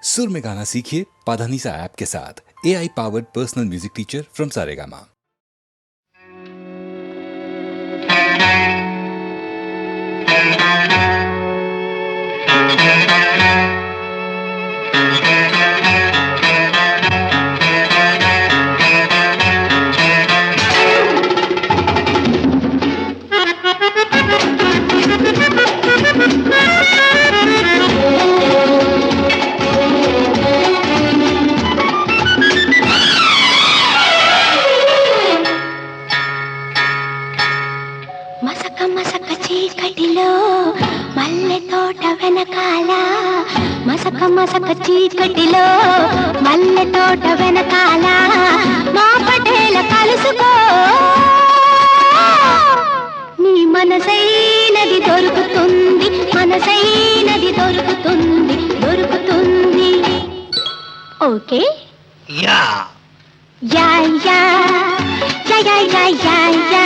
सुर में गाना सीखिए पाधानीसा ऐप के साथ। AI powered personal music teacher from Saregama. మసక చీకటిలో మల్లె తోట వెనకాల మా పటేల కలుసుకో నీ మనసైనది దొరుకుతుంది మనసైనది దొరుకుతుంది దొరుకుతుంది okay yeah yeah yeah yeah yeah yeah yeah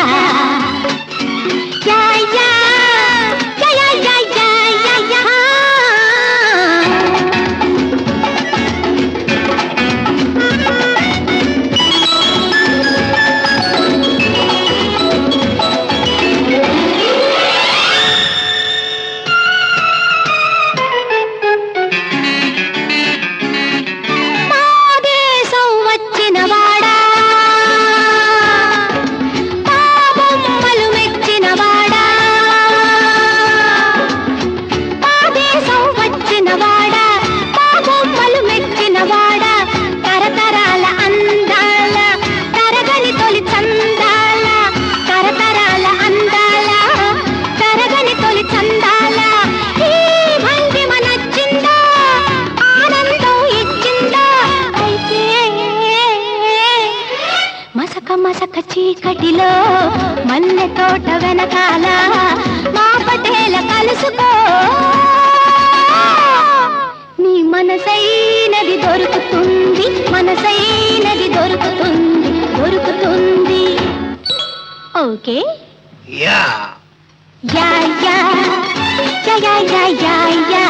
yeah yeah మసక చీకటిలో మల్లె తోట వెనకాల మా పటేల కలుసుకో నీ మనసైనది దొరుకుతుంది మనసైనది దొరుకుతుంది దొరుకుతుంది okay yeah yeah yeah yeah yeah yeah yeah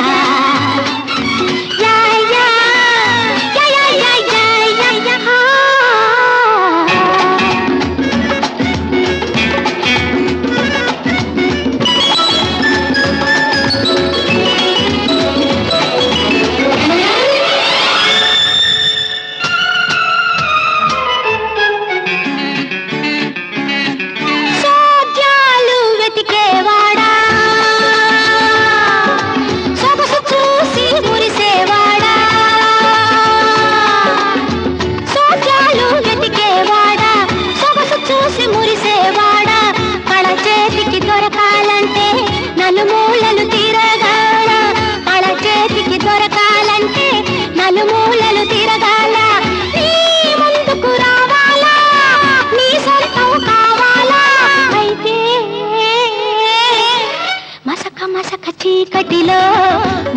చీకటిలో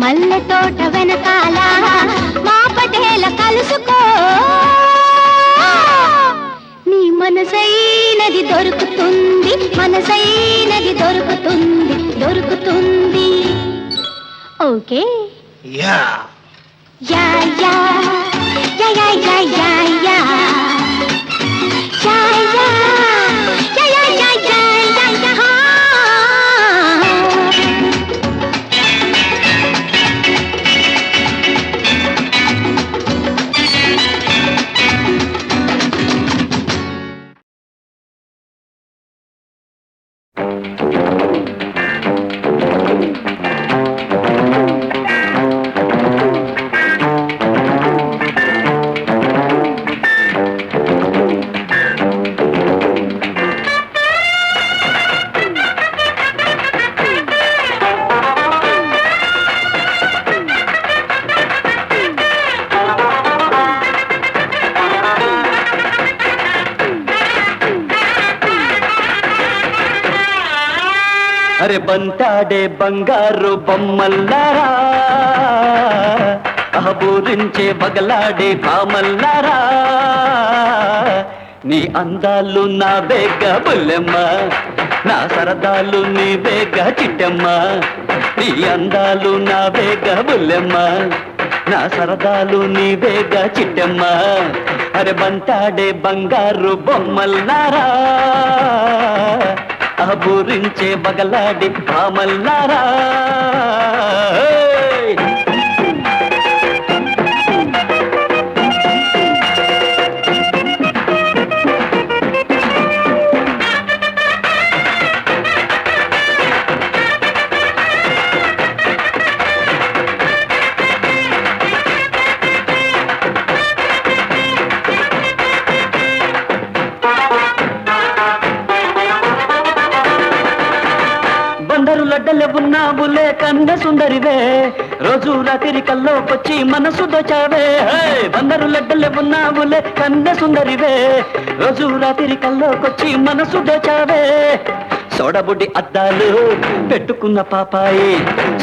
మల్లె తోట వెనకాల మా పటేల కలుసుకో నీ మనసైనది దొరుకుతుంది మనసైనది దొరుకుతుంది దొరుకుతుంది okay yeah yeah yeah yeah yeah yeah yeah yeah అరే బంతాడే బంగారు బొమ్మల్లారా అహబూరించే బగలాడే భామల్లారా నీ అందాలు నా బేగ బుల్లెమ్మ నా సరదాలు నీ బేగ చిట్టమ్మ నీ అందాలు నా బేగ బుల్లెమ్మ నా సరదాలు నీవేగా చిట్టమ్మ అరే బంతాడే బంగారు బొమ్మల్లారా అబూరించే బగలాడి భామల్లారా బందరు లడ్డలే ఉన్నావులే కన్న సుందరివే రోజు రాత్రి కల్లోకొచ్చి మనసు దోచావే బందరు లడ్డలే ఉన్నావులే కన్న సుందరివే రోజు రాత్రి కల్లోకొచ్చి మనసు దోచావే సోడబుడ్డి అద్దాలు పెట్టుకున్న పాపాయి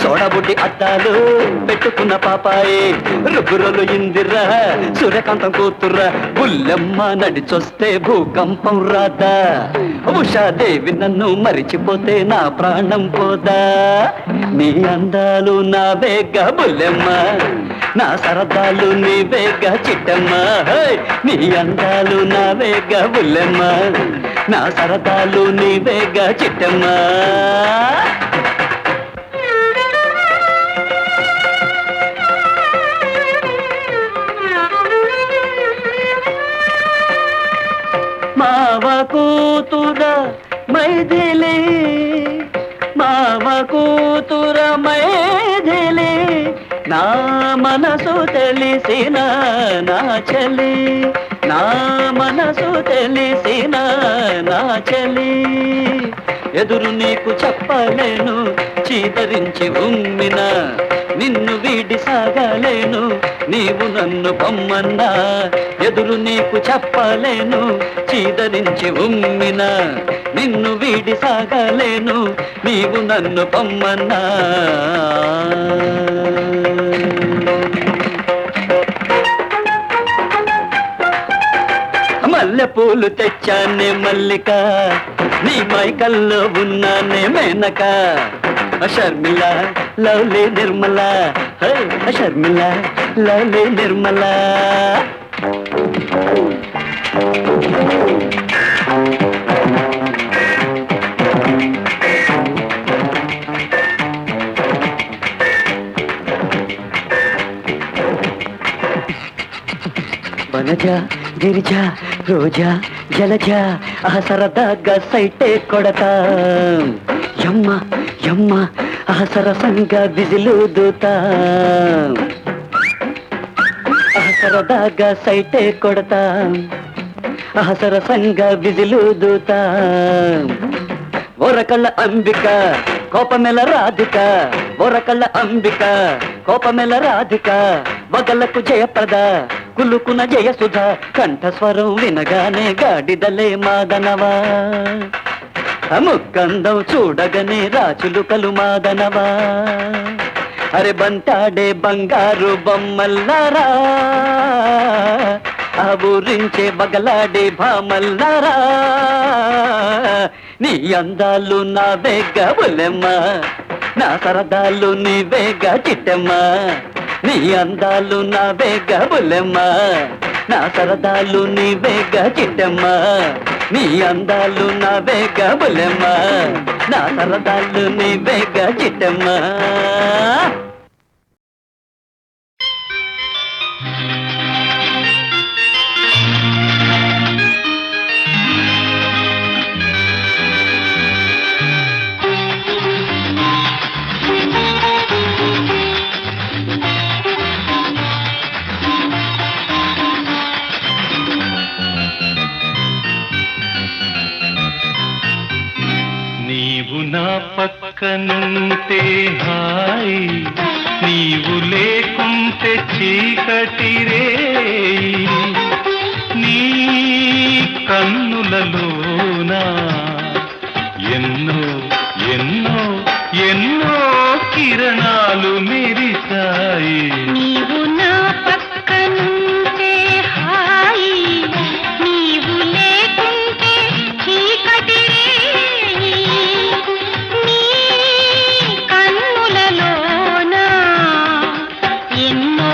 సోడబుడ్డి అద్దాలు పెట్టుకున్న పాపాయి రుబ్బురలు ఇందిరా సూర్యకాంతం కూతుర్రా బుల్లెమ్మ నడిచొస్తే భూకంపం రాదా ఉషాదేవి నన్ను మరిచిపోతే నా ప్రాణం పోదా నీ అందాలు నా వేగ బుల్లెమ్మ నా సరదాలు నీ వేగ చిట్టమ్మ నీ అందాలు నా వేగ బుల్లెమ్మ నా సరదాలు నీ వేగ చిట్టమ్మ మావ కూతుర మైథిలి మావ కూతుర మైథిలి నా మనసు తెలిసిన నా చలి నా మనసు తెలిసిన నా చలి ఎదురు నీకు చెప్పలేను చీదరించి ఉమ్మిన నిన్ను వీడి సాగలేను నీవు నన్ను పొమ్మన్నా ఎదురు నీకు చెప్పలేను చీదరించి ఉమ్మిన నిన్ను వీడి సాగలేను నీవు నన్ను పొమ్మన్నా మల్లె పూలు తెచ్చానే మల్లిక నీ మైకల్లో ఉన్నానే మేనక షర్మిల లవ్లీ నిర్మల షర్మిల లవ్లీ నిర్మల వనజ గిరిజ రోజా జలజ ఆ సరదాగా సైటే కొడతా యమ్మ యమ్మ ఆ సరసంగా విజిలు దూతా ఆ సరదాగా సైటే కొడతా ఆ సరసంగా విజిలు దూతా ఓరకళ్ళ అంబిక కోపమెల రాధిక ఓరకళ్ళ అంబిక కోపమెల రాధిక వగలకు జయప్రద కులుకున జయసుధ కంఠస్వరం వినగానే గాడిదలే మాదనవా ముక్కందం చూడగనే రాచులుకలు మాదనవా అరే బంటాడే బంగారు బొమ్మల్లారా ఆ ఊరించే బగలాడే భామల్లారా నీ అందాలు నా వేగ బుల్లెమ్మ నా సరదాలు నీ వేగ చిట్టమ్మ నీ అందాలు నా వేగ బుల్లెమ్మ నా సరదాలు నీ వేగ చిట్టమ్మ నీ అందాలు నా వేగ బుల్లెమ్మ నా సరదాలు నీ వేగ చిట్టమ్మ నీవు నా పక్కనుంటే హాయి నీవు లేకుంటే చీకటి రేయి నీ కన్నులలోనా ఎన్నో ఎన్నో ఎన్నో కిరణాలు మెరిసాయి నీవు నా పక్కనుంటే హాయి నీవు లేకుంటే చీకటి రేయి నీ కన్నులలోన ఎన్నో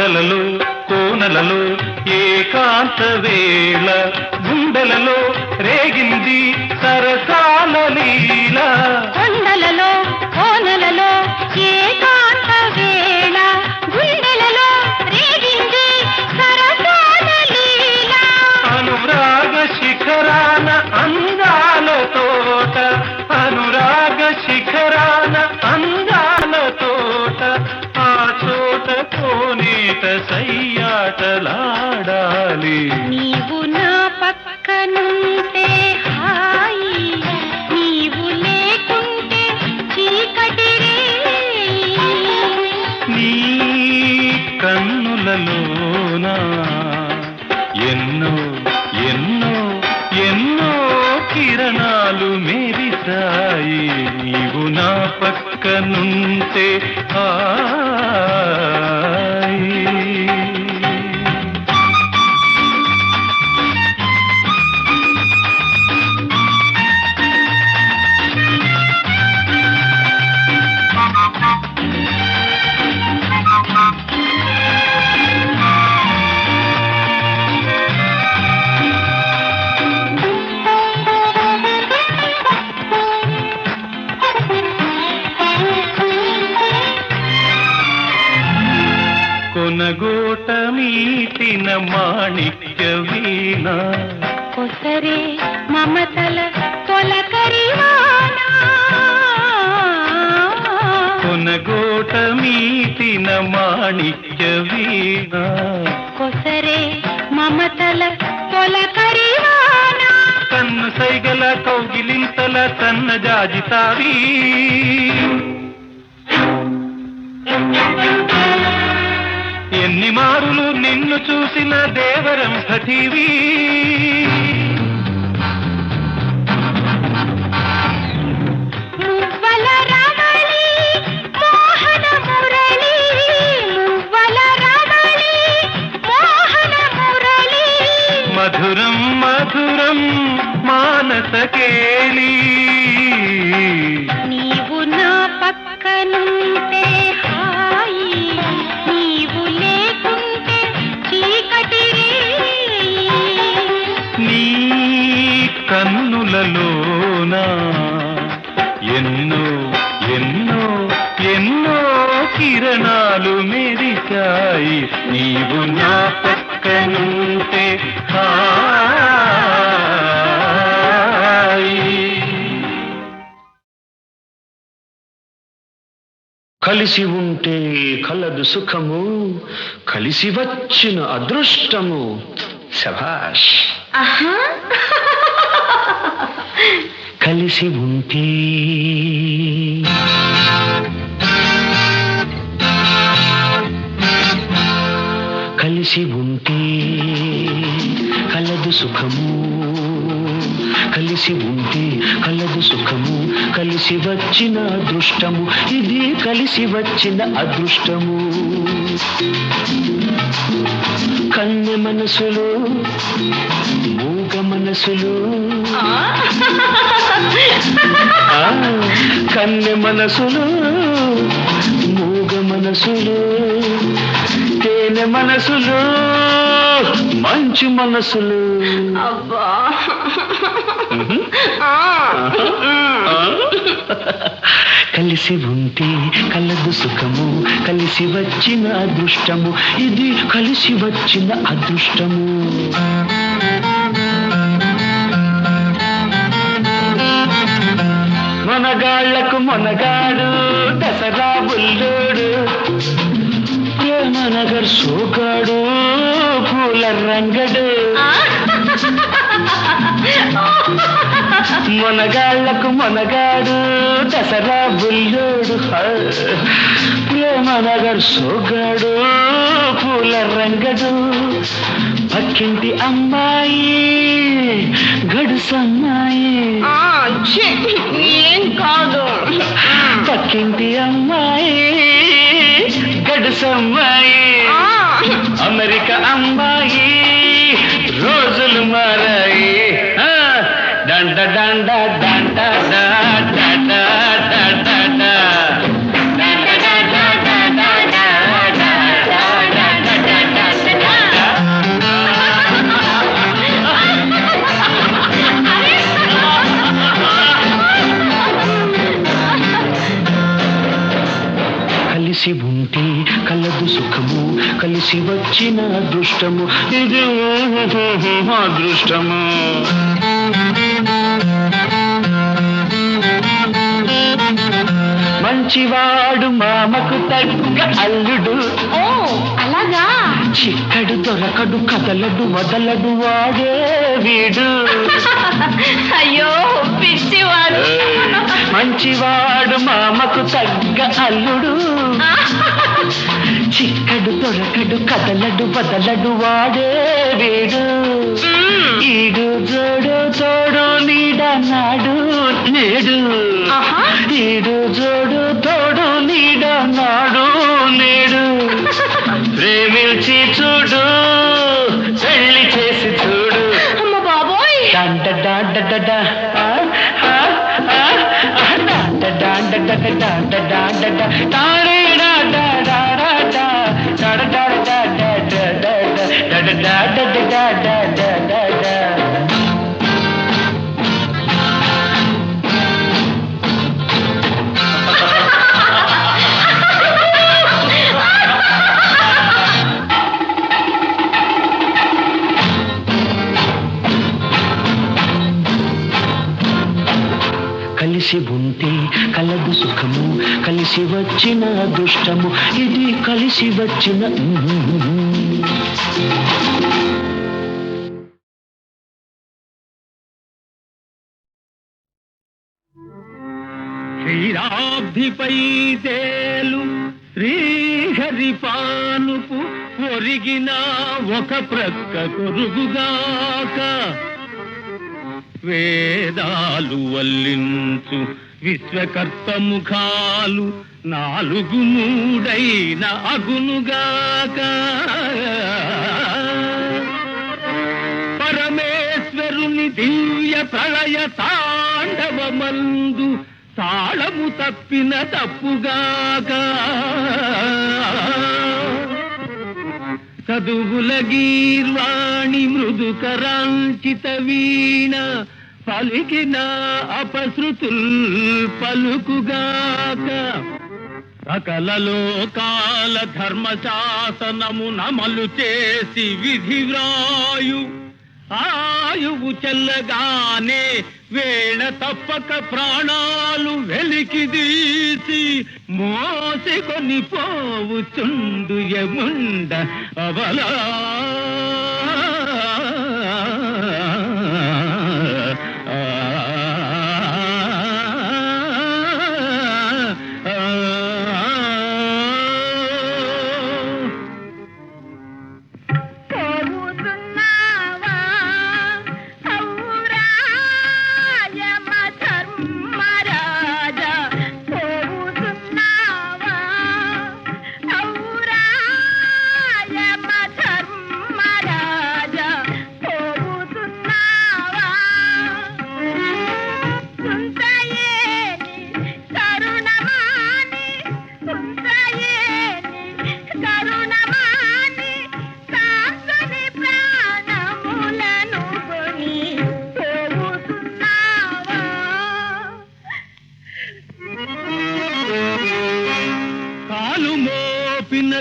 కొండలలో కోనలలో ఏకాంత వేళ గుండెలలో రేగింది సరసాల లీల. కొండలలో కోనలలో ఏకాంత వేళ గుండెలలో రేగింది సరసాల లీల. అనురాగ శిఖరాన అందాల తోట, అనురాగ శిఖరాన అందాల తోట, ఆ చోట కోనేట సయ్యాటలాడాలి. నీవు నా పక్కనుంటే హాయి, నీవు లేకుంటే చీకటి రేయి. నీ కన్నులలోన ఎన్నో ఎన్నో ఎన్నో కిరణాలు మెరిసాయి. నీవు నా పక్కనుంటే హాయి. కొనగోట మీటిన మాణిక్య వీణ, కొసరే మమతల తొలకరివానా. కొనగోట మీటిన మాణిక్య వీణ, కొసరే మమతల తొలకరివానా. కన్ను సైగల కౌగిలింతల తన్న జాజితావి. ఎన్ని మారులు నిన్ను చూసిన దేవరం సఖీవి. మువ్వల రమణి మోహన మురళి, మువ్వల రమణి మోహన మురళి. మధురం మధురం మానస కేళి. నీవు నా పక్కనుంటే హాయి, నీవు లేకుంటే చీకటి రేయి. నీ కన్నులలోన ఎన్నో ఎన్నో ఎన్నో కిరణాలు మెరిశాయి. నీవు నా పక్కనుంటే హాయి. కలిసి ఉంటే కలదు సుఖము, కలిసి వచ్చిన అదృష్టము. శభాష్. కలిసి ఉంటే కలిసి ఉంటే కలదు సుఖము, కలిసి ఉంటే కలదు సుఖము, కలిసి వచ్చిన అదృష్టము. ఇది కలిసి వచ్చిన అదృష్టము. కన్నె మనసులు మూగ మనసులు, కన్నె మనసులు మూగ మనసులు, తేనె మనసులు మంచు మనసులు. కలిసి ఉంటే కలదు సుఖము, కలిసి వచ్చిన అదృష్టము. ఇది కలిసి వచ్చిన అదృష్టము. మనగాళ్లకు మనగాడు దసరా బుల్లోడు, ప్రేమనగర్ సోగాడు పూల రంగడు. మనగాళ్లకు మనగాడు దసరా బుల్లోడు, ప్రేమనగర్ సోగాడు పూల రంగడు. పక్కింటి అమ్మాయి గడుసమ్మాయి, ఏం కాదు. పక్కింటి అమ్మాయి గడుసమ్మాయి, అమెరికా అమ్మాయి రోజులు మారాయి. డండ డండ డండ డండ డండ డండ కలదు సుఖము కలిసి వచ్చిన అదృష్టము ఇది అదృష్టము మంచివాడు మామకు తగ్గ అల్లుడు ఓ అలాగా చిక్కడు దొరకడు కదలడు వదలడు వాడే వీడు అయ్యో పిచ్చివాడు మంచివాడు మామకు తగ్గ అల్లుడు చిక్కడు దొరకడు కదలడు వదలడు వాడే వీడు ఈడు జోడు తోడు నీడన్నాడు నేడు ఈడు జోడు తోడు నీడన్నాడు నేడు ప్రేమించి చూడు పెళ్లి చేసి చూడు అమ్మ బాబోయ్ డాండ డాండ డాండ కలిసి ఉంటే కలదు సుఖము కలిసి వచ్చిన అదృష్టము ఇది కలిసి వచ్చిన శ్రీరాబ్ధిపై తేలు శ్రీహరి పానుపు ఒరిగిన ఒక ప్రక్క కొరుగుగాక వేదాలు వల్లించు విశ్వకర్త ముఖాలు నాలుగు మూడైన అగునుగాక పరమేశ్వరుని దివ్య ప్రళయ తాండవమందు తాళము తప్పిన తప్పుగాక చదువుల గీర్వాణి మృదుకరాంచిత వీణ పలికిన అపశృతుల్ పలుకుగాక సకల లోకాల ధర్మశాసనము నమలు చేసి విధి వ్రాయు ఆయువు చెల్లగానే వేళ తప్పక ప్రాణాలు వెలికిదీసి మోసికొని పోవుచుండు యముండ అవలా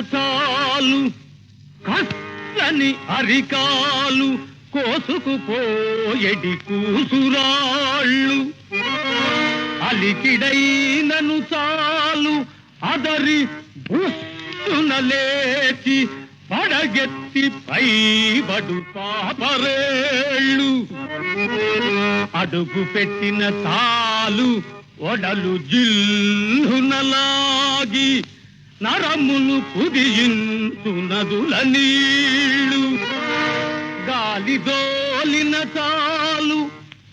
చాలు కస్తని అరికాలు కోసుకుపోయడి కూసురాళ్ళు అలికిడైనను చాలు అదరి బుస్తున లేచి పడగెత్తి పైబడు పాపరేళ్ళు అడుగు పెట్టిన చాలు ఒడలు జిల్లునలాగి నరములు కుదియించు నదుల నీళ్ళు గాలి దోలిన చాలు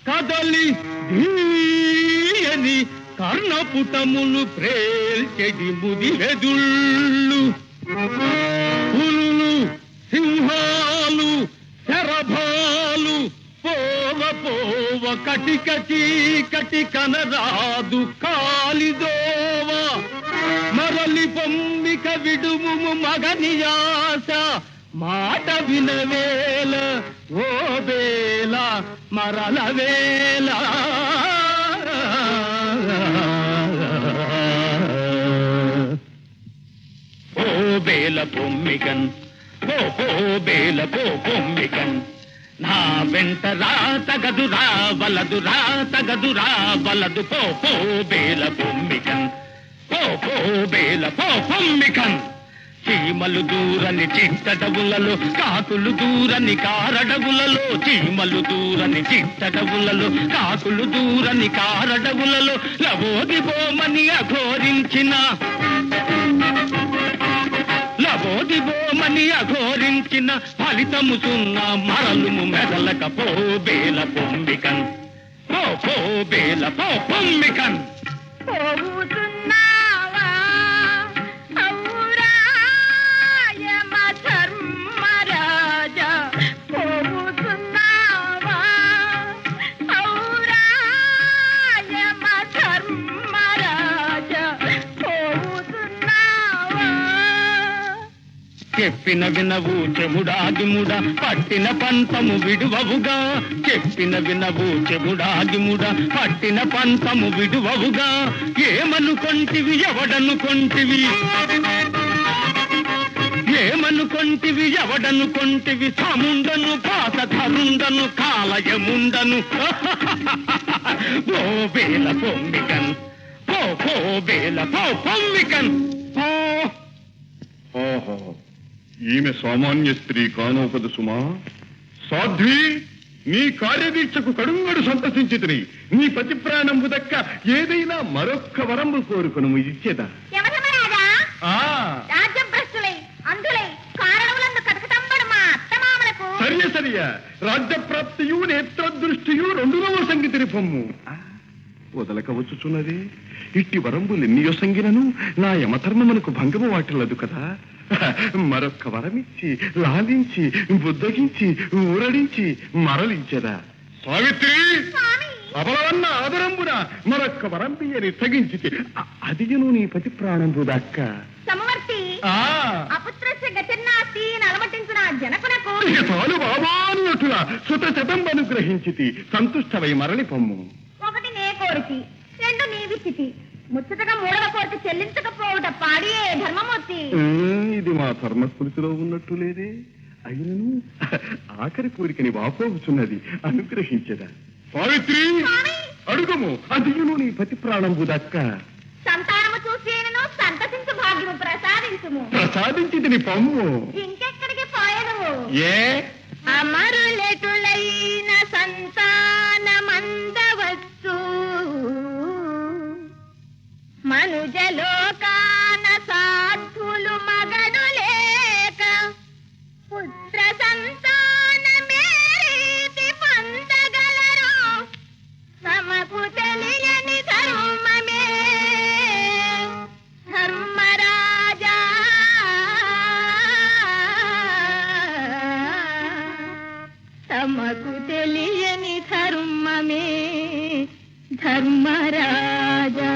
కదలి ధీయని కర్ణపుటములు ప్రేల్చెడి ముదివెదుళ్ళు పులులు సింహాలు శరభాలు పోవ పోవ కటిక చీకటి కనరాదు కాలిదోవ మరలి పొమ్మిక విడుము మగనియాస మాట వినవేల ఓ వేళ మరల వేళ ఓ వేళ పొమ్మికన్ పో బేల పొమ్మికన్ నా వెంట రా తగదురా వలదురా తగదురా వలదు పో బేల పొమ్మికన్ పో బేల పొమ్మికన్ చీమలు దూరని చిట్టడవులలో కాకులు దూరని కారడవులలో చీమలు దూరని చిట్టడవులలో కాకులు దూరని కారడవులలో లవోదిబోమని అఘోరించిన ఫలితము సున్నా మరలుము మెదలక పో బేల పొమ్మికన్ పో బేల పొమ్మికన్ పోవుతున్నావా ఔరా యమ ధర్మరాజా పోవుతున్నావా ఔరా యమ ధర్మరాజా పోవుతున్నావా చెప్పిన వినవు చెముడాగిముడా పట్టిన పంతము విడువవుగా చెప్పిన వినవు చెముడాగిముడా పట్టిన పంతము విడువవుగా ఏమనుకొంటివి ఎవడనుకొంటివి సముండను పాసధరుండను కాలయముండను పో బేల పొమ్మికన్ పో బేల పొమ్మికన్ ఓహో ఈమె సామాన్య స్త్రీ కానోపదు సుమా. సాధ్వి, నీ కార్యదీక్షకు కడుంగడు సంతసించితిని. నీ పతి ప్రాణంబు దక్క ఏదైనా మరొక్క వరంబు కోరుకును ఇచ్చేదా. యమధర్మరాజా ఆ రాజ్యభ్రష్టులై అందులై కారణములందు కటకటంబడు మా అత్తమామలకు సరియ రాజ్య ప్రాప్తియు నేత్రదృష్టియు రెండునవ సంగీతిని పొమ్ము. వదలక వచ్చుచున్నది ఇట్టి వరంబులెన్నియో సంగినను నా యమధర్మమునకు భంగము వాటిల్లదు కదా. మరొక్క వరమిచ్చి లాలించి బుద్ధగించి ఊరడించి మరలించెదా. సావిత్రి, అబలవన్న ఆదరంబున మరొక్క వరంబియని తగించి అదియును నీ పతి ప్రాణంబు దక్క. సమవర్తి అపుత్రస్య గతిర్నాస్తి అలమటించిన జనకునకు చాలు బాబానుట్టుగా సుత శతం అనుగ్రహించితి. సంతుష్టవై మరలి పొమ్ము. ఒకటి నే కోరితి, రెండు నీవిచ్చితి, ముచ్చటగా మూడవ కోరిక చెల్లించకపోవట పాడియే ధర్మమూర్తి. ఇది మా ధర్మస్మృతిలో ఉన్నట్టు లేదే. అయినను ఆఖరి కోరికని వాపోగుచున్నది, అనుగ్రహించదా. సావిత్రి, అడుగము అదియును నీ పతి ప్రాణంబు దక్క. సంతానము చూసేనను సంతసించు భాగ్యము ప్రసాదించుము. ప్రసాదించితిని పొమ్ము. ఇంకెక్కడికి పోయను ఏ అమరులెటులైన సంతానమందవచ్చు మనుజలోకాన సాధులు మగడు లేక పుత్ర సంతానమే రీతి పొందగలరు తమకు తెలియని ధర్మమే ధర్మరాజా. తమకు తెలియని ధర్మమే ధర్మరాజా.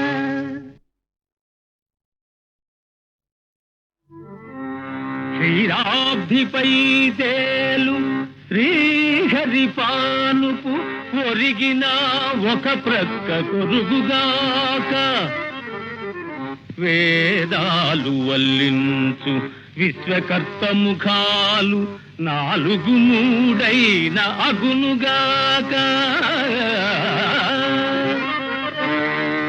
క్షీరాబ్ధిపై తేలు శ్రీహరి పానుపు ఒరిగిన ఒక ప్రక్క కొరుగుగాక వేదాలు వల్లించు విశ్వకర్త ముఖాలు నాలుగు మూడైన అగునుగాక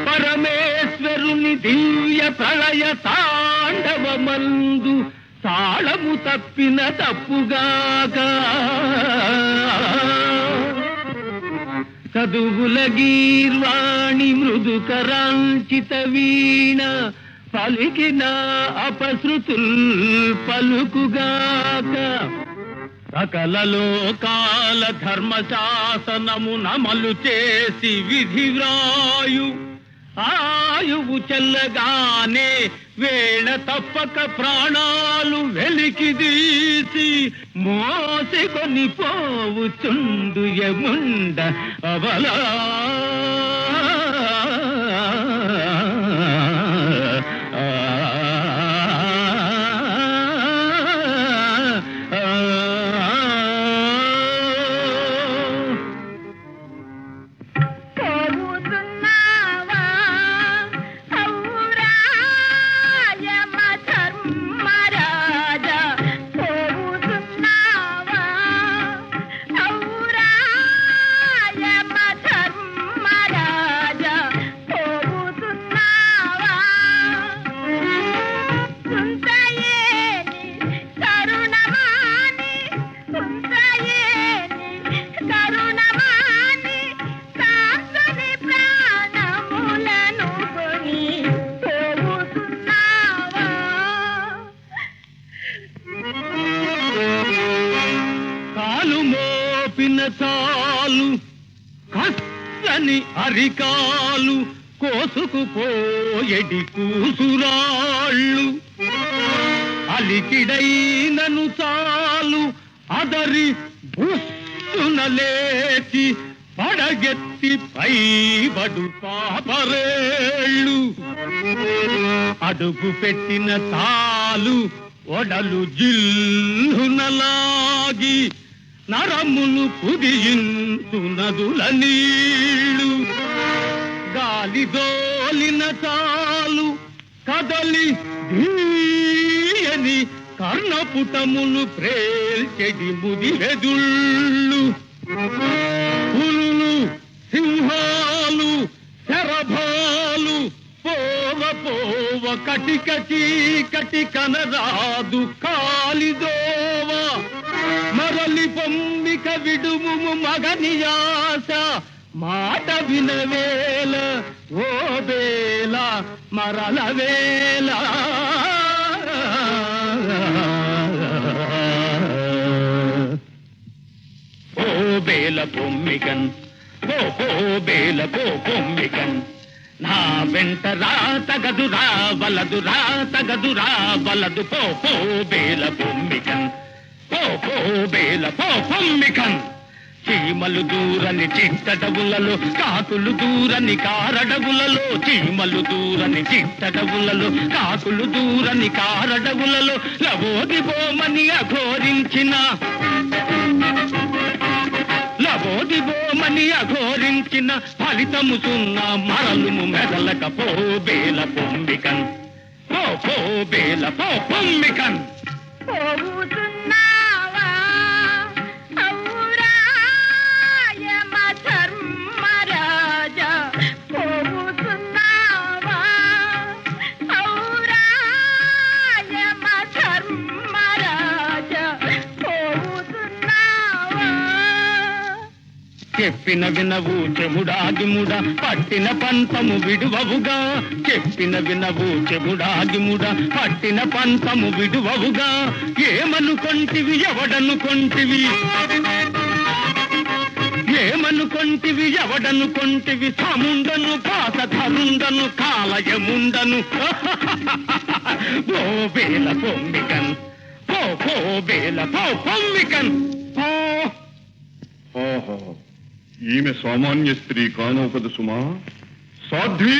పరమేశ్వరుని దివ్య ప్రళయ తాండవమందు తాళము తప్పిన తప్పుగాక చదువుల గీర్వాణి మృదుకరాంచిత వీణ పలికిన అపశృతుల్ పలుకుగాక సకల లోకాల ధర్మశాసనము నమలు చేసి విధి వ్రాయు ఆయువు చెల్లగానే వేళ తప్పక ప్రాణాలు వెలికిదీసి మోసికొని పోవుచుండు యముండ అవలా పోవుతున్నావా ఔరా యమ ధర్మరాజా చల్లని అరికాలు కోసుకుపోయడి కూసురాళ్ళు అలికిడైనను చాలు అదరి బుస్సున లేచి పడగెత్తి పైబడు పాపరేళ్ళు అడుగు పెట్టిన తాలు ఒడలు జిల్లునలాగి నరములు కుదియించు నదుల నీళ్ళు గాలి దోలిన చాలు కదలి ధీయని కర్ణపుటములు ప్రేల్చెడి ముదివెదుళ్ళు పులులు సింహాలు శరభాలు పోవ పోవ కటిక చీకటి కనరాదు కాలిదోవ మరలి పొమ్మిక విడుము మగనియాస మాట వినవేల ఓ బేల మరల వేల ఓ బేల పొమ్మికన్ ఓ బేల పొమ్మికన్ నా వెంట రా తగదు రా వలదు రా తగదు రా వలదు పో బేల పొమ్మికన్ పో బేల పొమ్మికన్ చీమలు దూరని చిట్టడవులలో కాకులు దూరని కారడవులలో చీమలు దూరని చిట్టడవులలో కాకులు దూరని కారడవులలో లవోదిబోమని అఘోరించిన లవోదిబోమని అఘోరించిన ఫలితము సున్నా మరలుము మెదలక పోబేల పొమ్మికన్ పోబేల పొమ్మికన్ పోవుతున్నావా ఔరా యమ ధర్మరాజా పోవుతున్నావా ఔరా యమ ధర్మరాజా పోవుతున్నావా చెప్పిన వినవు చెముడాగిముడ పట్టిన పంతము విడువవుగా చెప్పిన వినవు చెముడాగిముడ పట్టిన పంతము విడువవుగా ఏమనుకొంటివి ఎవడనుకొంటివి ఏమనుకొంటివి ఎవడనుకొంటివి సముండను పాసధరుండను కాలయముండను ఓ బేల పొమ్మికన్ ఓ బేల పొమ్మికన్ ఓహో ఈమె సామాన్య స్త్రీ కానోపదు సుమా. సాధ్వి,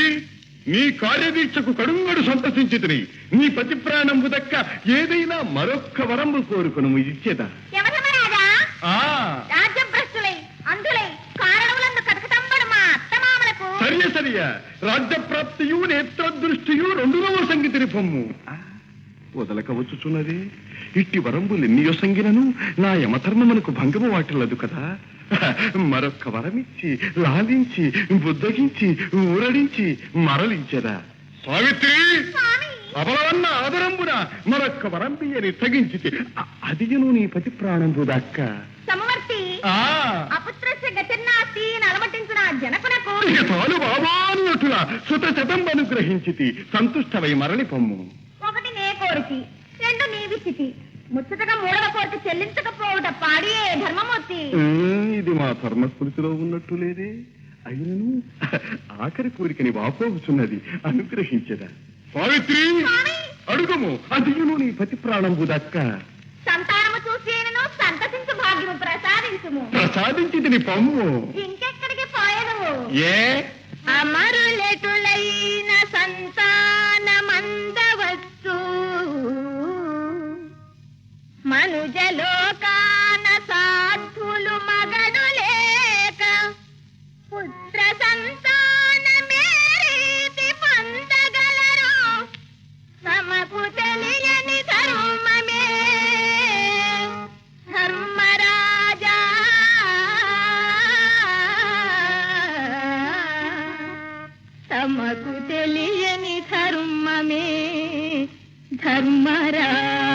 నీ కార్యదీక్షకు కడుంగడు సంతసించితిని. నీ పతి ప్రాణంబు దక్క ఏదైనా మరొక్క వరంబు కోరుకును ఇచ్చేదా. యమధర్మరాజా రాజ్యభ్రష్టులై అందులై కారణములందు కటకటంబడు మా అత్తమామలకు సరియ రాజ్యప్రాప్తియు నేత్రదృష్టియు రెండునవ సంగీతిని పొమ్ము. వదలకవచ్చుచున్నది. ఇట్టి వరంబులెన్నియో సంగినను నా యమధర్మమునకు భంగము వాటిల్లదు కదా. మరొక్క వరమిచ్చి లాలించి బుద్ధగించి ఊరడించి మరలించెదా. సావిత్రి, అబలవన్న ఆదరంబున మరొక్క వరంబియని తగించితే అదియును నీ పతి ప్రాణంబు దక్క. సమవర్తి అపుత్రస్య గతిర్నాస్తి అలమటించిన జనకునకు చాలు బాబానునటుల సుత శతంబు అనుగ్రహించితి. సంతుష్టవై మరలి పొమ్ము. ఒకటి నే కోరితి, రెండు నీవిచ్చితి, ముచ్చటగా మూడవ కోరిక చెల్లించకపోవుట పాడియే ధర్మమూర్తి. ఇది మా ధర్మస్మృతిలో ఉన్నట్టు లేదే. అయినను ఆఖరి కోరికని వాపోవుచున్నది, అనుగ్రహించదా. సావిత్రి, అడుగుము, అదియును నీ పతి ప్రాణంబు దక్క. సంతానము చూసేనను సంతసించు భాగ్యము ప్రసాదించుము. ప్రసాదించితిని పొమ్ము. ఇంకెక్కడికి పోయను ఏ అమరులెటులైన సంతానమందవచ్చు మనుజలోకాన సాధులు మగడు లేక పుత్ర సంతానమే రీతి పొందగలరు తమకు తెలియని ధర్మమే ధర్మరాజా. తమకు తెలియని ధర్మమే ధర్మరాజా.